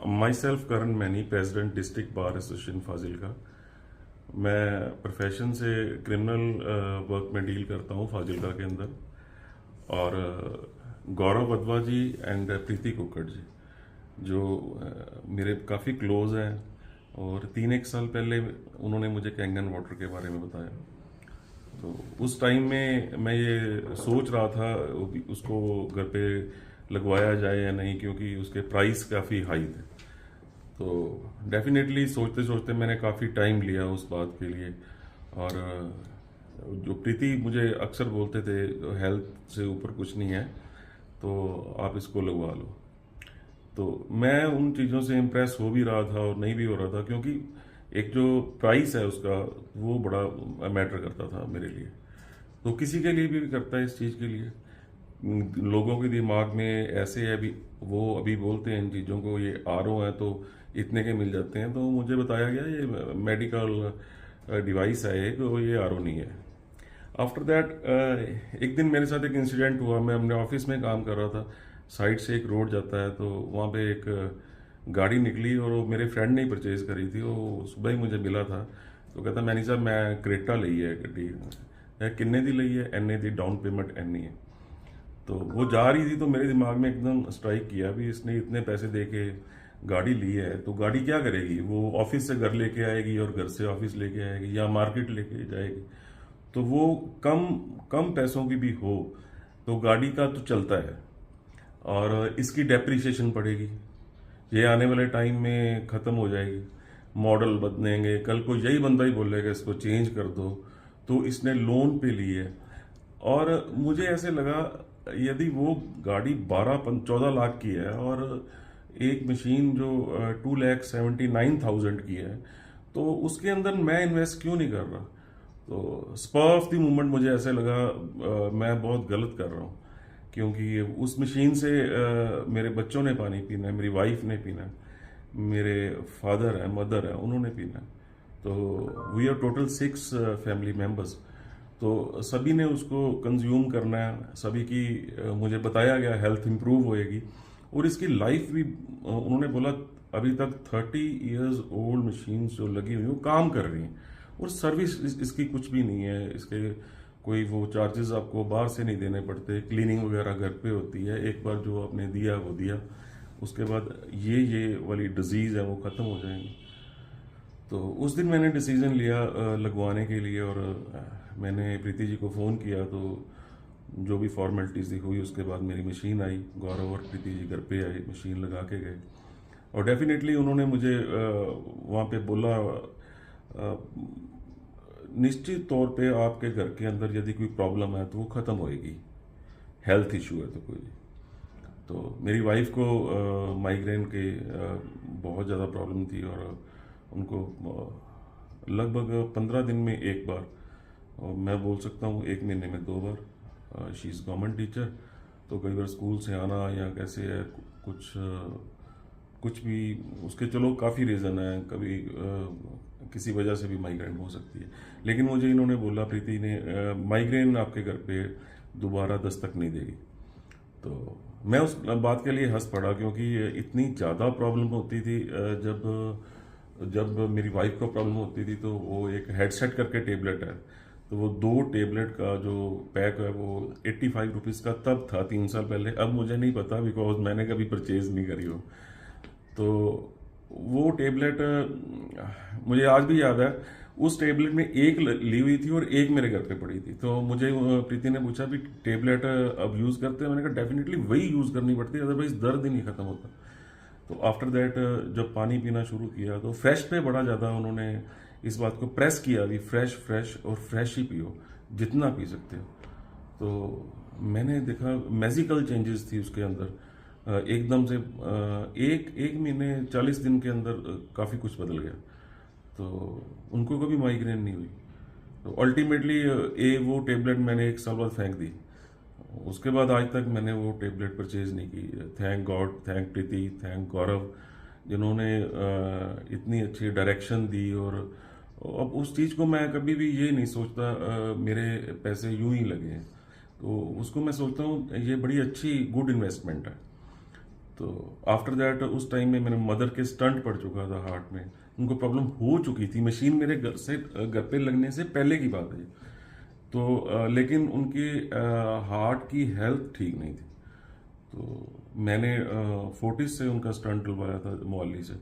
My self Karan many, president district bar association Fazilka. मैं profession से criminal work में deal करता हूँ फाजिलका के अंदर। और गौरव वधवा जी एंड प्रीति कुक्कड़ जी जो मेरे काफ़ी क्लोज हैं, और 3 एक साल पहले उन्होंने मुझे कैंगन वाटर के बारे में बताया। तो उस टाइम में मैं ये सोच रहा था उसको घर पे लगवाया जाए या नहीं, क्योंकि उसके प्राइस काफ़ी हाई थे। तो डेफिनेटली सोचते सोचते मैंने काफ़ी टाइम लिया उस बात के लिए। और जो प्रीति मुझे अक्सर बोलते थे हेल्थ से ऊपर कुछ नहीं है, तो आप इसको लगवा लो। तो मैं उन चीज़ों से इम्प्रेस हो भी रहा था और नहीं भी हो रहा था, क्योंकि एक जो प्राइस है उसका वो बड़ा मैटर करता था मेरे लिए। तो किसी के लिए भी करता है इस चीज़ के लिए। लोगों के दिमाग में ऐसे है, अभी वो अभी बोलते हैं इन चीज़ों को, ये आरओ है तो इतने के मिल जाते हैं। तो मुझे बताया गया ये मेडिकल डिवाइस है एक, ये आरओ नहीं है। आफ्टर दैट एक दिन मेरे साथ एक इंसिडेंट हुआ। मैं अपने ऑफिस में काम कर रहा था, साइड से एक रोड जाता है, तो वहाँ पे एक गाड़ी निकली और वो मेरे फ्रेंड ने ही परचेज करी थी। वो सुबह ही मुझे मिला था, तो कहता मैनी साहब मैं क्रेटा ली है गड्डी। किन्ने दी ली है? एन ए दी, डाउन पेमेंट एन है। तो वो जा रही थी, तो मेरे दिमाग में एकदम स्ट्राइक किया भी इसने इतने पैसे दे के गाड़ी ली है तो गाड़ी क्या करेगी? वो ऑफिस से घर लेके आएगी और घर से ऑफिस लेके आएगी, या मार्केट लेके जाएगी। तो वो कम कम पैसों की भी हो तो गाड़ी का तो चलता है, और इसकी डेप्रिसिएशन पड़ेगी, ये आने वाले टाइम में ख़त्म हो जाएगी, मॉडल बदलेंगे, कल को यही बंदा ही बोलेगा इसको चेंज कर दो। तो इसने लोन पे ली है। और मुझे ऐसे लगा यदि वो गाड़ी 14 लाख की है और एक मशीन जो 2,79,000 की है, तो उसके अंदर मैं इन्वेस्ट क्यों नहीं कर रहा? तो स्पर ऑफ द मोमेंट मुझे ऐसे लगा मैं बहुत गलत कर रहा हूँ, क्योंकि उस मशीन से मेरे बच्चों ने पानी पीना है, मेरी वाइफ ने पीना है, मेरे फादर है, मदर है, उन्होंने पीना है। तो we are total 6 family members. तो सभी ने उसको कंज्यूम करना है, सभी की मुझे बताया गया हेल्थ इंप्रूव होएगी। और इसकी लाइफ भी उन्होंने बोला अभी तक 30 इयर्स ओल्ड मशीन जो लगी हुई वो काम कर रही हैं, और सर्विस इसकी कुछ भी नहीं है। इसके कोई वो चार्जेस आपको बाहर से नहीं देने पड़ते, क्लीनिंग वगैरह घर पे होती है, एक बार जो आपने दिया वो दिया, उसके बाद ये वाली डिजीज़ है वो ख़त्म हो जाएंगी। तो उस दिन मैंने डिसीजन लिया लगवाने के लिए, और मैंने प्रीति जी को फ़ोन किया। तो जो भी फॉर्मेलिटीज़ थी हुई, उसके बाद मेरी मशीन आई, गौरव और प्रीति जी घर पे आए, मशीन लगा के गए। और डेफिनेटली उन्होंने मुझे वहाँ पे बोला निश्चित तौर पे आपके घर के अंदर यदि कोई प्रॉब्लम है तो वो ख़त्म होएगी, हेल्थ इशू है तो कोई। तो मेरी वाइफ को माइग्रेन के बहुत ज़्यादा प्रॉब्लम थी, और उनको लगभग 15 दिन में एक बार, और मैं बोल सकता हूँ 1 महीने में 2 बार। शी इज़ गवर्नमेंट टीचर, तो कई बार स्कूल से आना या कैसे है, कुछ भी उसके चलो काफ़ी रीज़न है, कभी किसी वजह से भी माइग्रेन हो सकती है। लेकिन मुझे इन्होंने बोला, प्रीति ने, माइग्रेन आपके घर पे दोबारा दस्तक नहीं देगी। तो मैं उस बात के लिए हंस पड़ा, क्योंकि इतनी ज़्यादा प्रॉब्लम होती थी। जब मेरी वाइफ को प्रॉब्लम होती थी तो वो एक हेडसेट करके टेबलेट है, तो वो 2 टेबलेट का जो पैक है वो 85 रुपीज़ का तब था 3 साल पहले। अब मुझे नहीं पता, बिकॉज मैंने कभी परचेज नहीं करी हो। तो वो टेबलेट मुझे आज भी याद है। उस टेबलेट में एक ली हुई थी और एक मेरे घर पे पड़ी थी। तो मुझे प्रीति ने पूछा भी टेबलेट अब यूज़ करते हैं? मैंने कहा डेफिनेटली वही यूज़ करनी पड़ती है, अदरवाइज दर्द ही नहीं खत्म होता। तो आफ्टर दैट जब पानी पीना शुरू किया तो फ्रेश पे बड़ा ज़्यादा उन्होंने इस बात को प्रेस किया भी फ्रेश फ्रेश और फ्रेश ही पियो, जितना पी सकते हो। तो मैंने देखा मैजिकल चेंजेस थी उसके अंदर। एकदम से एक महीने 40 दिन के अंदर काफ़ी कुछ बदल गया। तो उनको कभी माइग्रेन नहीं हुई। तो अल्टीमेटली वो टेबलेट मैंने 1 साल बाद फेंक दी। उसके बाद आज तक मैंने वो टेबलेट परचेज नहीं की। Thank God, thank Preeti, thank Gaurav, जिन्होंने इतनी अच्छी डायरेक्शन दी। और अब उस चीज़ को मैं कभी भी ये नहीं सोचता मेरे पैसे यूं ही लगे हैं। तो उसको मैं सोचता हूँ ये बड़ी अच्छी गुड इन्वेस्टमेंट है। तो आफ्टर दैट उस टाइम में मेरे मदर के स्टंट पड़ चुका था हार्ट में, उनको प्रॉब्लम हो चुकी थी, मशीन मेरे घर पे लगने से पहले की बात है। तो लेकिन उनकी हार्ट की हेल्थ ठीक नहीं थी। तो मैंने फोर्टिस से उनका स्टंट डलवाया था मोहाली से।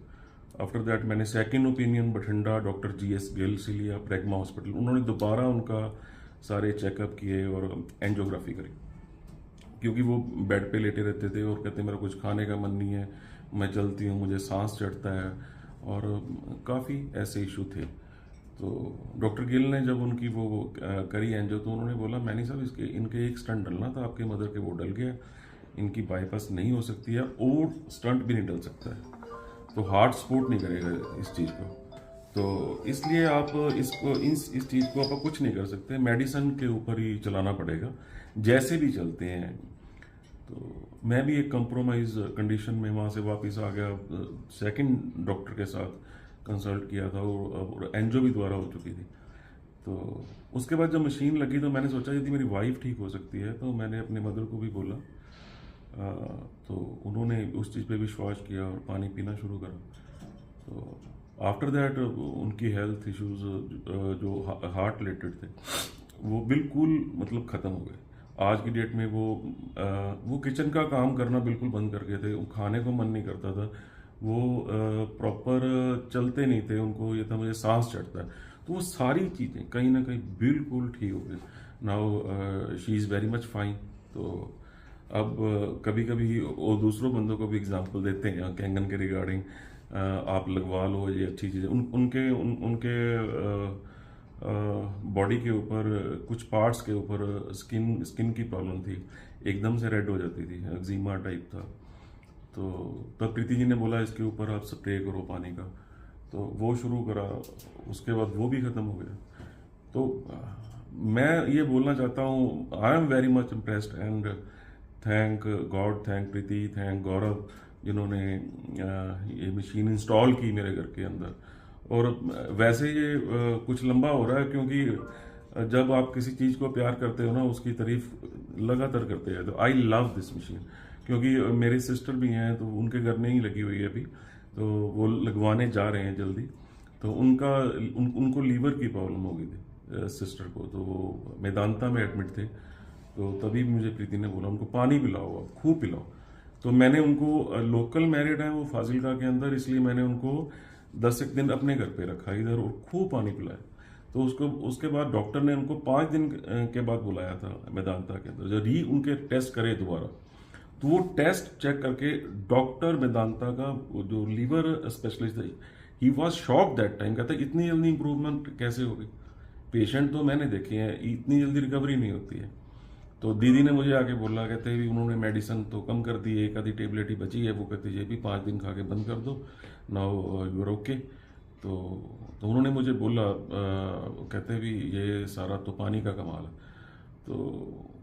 आफ्टर दैट मैंने second opinion Bathinda doctor GS Gill से लिया, प्रेगमा हॉस्पिटल। उन्होंने दोबारा उनका सारे चेकअप किए और एंजियोग्राफी करी, क्योंकि वो बेड पे लेटे रहते थे और कहते मेरा कुछ खाने का मन नहीं है, मैं चलती हूँ मुझे सांस चढ़ता है, और काफ़ी ऐसे इशू थे। तो डॉक्टर गिल ने जब उनकी वो करी एंजियो, तो उन्होंने बोला मैनी साहब इसके इनके एक स्टंट डलना था, आपके मदर के वो डल गया, इनकी बाईपास नहीं हो सकती है और स्टंट भी नहीं डल सकता है, तो हार्ट सपोर्ट नहीं करेगा इस चीज़ को। तो इसलिए आप इसको इस चीज़ को आप कुछ नहीं कर सकते, मेडिसिन के ऊपर ही चलाना पड़ेगा जैसे भी चलते हैं। तो मैं भी एक कंप्रोमाइज कंडीशन में वहाँ से वापस आ गया, सेकंड डॉक्टर के साथ कंसल्ट किया था और एंजियो भी दोबारा हो चुकी थी। तो उसके बाद जब मशीन लगी तो मैंने सोचा यदि मेरी वाइफ ठीक हो सकती है, तो मैंने अपने मदर को भी बोला। तो उन्होंने उस चीज़ पे विश्वास किया और पानी पीना शुरू करा। तो आफ्टर दैट उनकी हेल्थ इश्यूज जो हार्ट रिलेटेड थे वो बिल्कुल मतलब ख़त्म हो गए। आज की डेट में वो किचन का काम करना बिल्कुल बंद कर गए थे, वो खाने को मन नहीं करता था, वो प्रॉपर चलते नहीं थे, उनको ये था मुझे सांस चढ़ता है। तो वो सारी चीज़ें कहीं ना कहीं बिल्कुल ठीक हो गई। Now she is very much fine. तो अब कभी कभी वो दूसरों बंदों को भी एग्जांपल देते हैं कैंगन के रिगार्डिंग, आप लगवा लो, ये अच्छी चीज़ है। उनके बॉडी के ऊपर कुछ पार्ट्स के ऊपर स्किन की प्रॉब्लम थी, एकदम से रेड हो जाती थी, एक्जिमा टाइप था। तो तब प्रीति जी ने बोला इसके ऊपर आप स्प्रे करो पानी का, तो वो शुरू करा, उसके बाद वो भी ख़त्म हो गया। तो मैं ये बोलना चाहता हूँ, I am very much impressed and thank God, thank Preeti, thank Gaurav, जिन्होंने ये मशीन इंस्टॉल की मेरे घर के अंदर। और वैसे ये कुछ लंबा हो रहा है, क्योंकि जब आप किसी चीज़ को प्यार करते हो ना, उसकी तारीफ लगातार करते हैं। तो आई लव दिस मशीन, क्योंकि मेरे सिस्टर भी हैं, तो उनके घर में ही लगी हुई है अभी, तो वो लगवाने जा रहे हैं जल्दी। तो उनको लीवर की प्रॉब्लम हो गई थी सिस्टर को, तो वो मेदांता में एडमिट थे। तो तभी मुझे प्रीति ने बोला उनको पानी पिलाओ, आप खूब पिलाओ। तो मैंने उनको, लोकल मैरिड है वो फाजिलका के अंदर, इसलिए मैंने उनको 10 एक दिन अपने घर पे रखा इधर और खूब पानी पिलाया। तो उसके बाद डॉक्टर ने उनको 5 दिन के बाद बुलाया था मेदांता के अंदर, जब उनके टेस्ट करे दोबारा। तो वो टेस्ट चेक करके डॉक्टर मेदांता का जो लीवर स्पेशलिस्ट है, he was shock that time, कहता इतनी जल्दी इंप्रूवमेंट कैसे हो गई, पेशेंट तो मैंने देखे हैं, इतनी जल्दी रिकवरी नहीं होती है। तो दीदी ने मुझे आके बोला, कहते भी उन्होंने मेडिसिन तो कम कर दी, एक आधी टेबलेट ही बची है, वो कहते ये भी 5 दिन खा के बंद कर दो, नाउ यू आर ओके। तो उन्होंने मुझे बोला, कहते भी ये सारा तो पानी का कमाल है। तो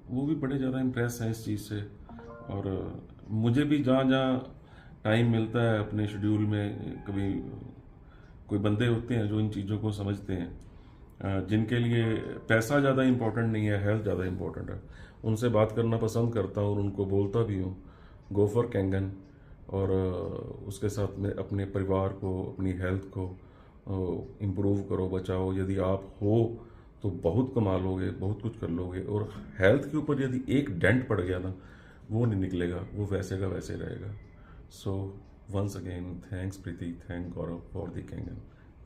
वो भी बड़े ज़्यादा इम्प्रेस हैं इस चीज़ से। और मुझे भी जहाँ जहाँ टाइम मिलता है अपने शेड्यूल में, कभी कोई बंदे होते हैं जो इन चीज़ों को समझते हैं, जिनके लिए पैसा ज़्यादा इम्पोर्टेंट नहीं है, हेल्थ ज़्यादा इम्पोर्टेंट है, उनसे बात करना पसंद करता हूँ और उनको बोलता भी हूँ गो फॉर कैंगन। और उसके साथ में अपने परिवार को, अपनी हेल्थ को इम्प्रूव करो, बचाओ। यदि आप हो तो बहुत कमा लोगे, बहुत कुछ कर लोगे। और हेल्थ के ऊपर यदि एक डेंट पड़ गया ना, वो नहीं निकलेगा, वो वैसे का वैसे रहेगा। So once again thanks Preeti, thank Gaurav for the कैंगन,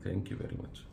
थैंक यू वेरी मच।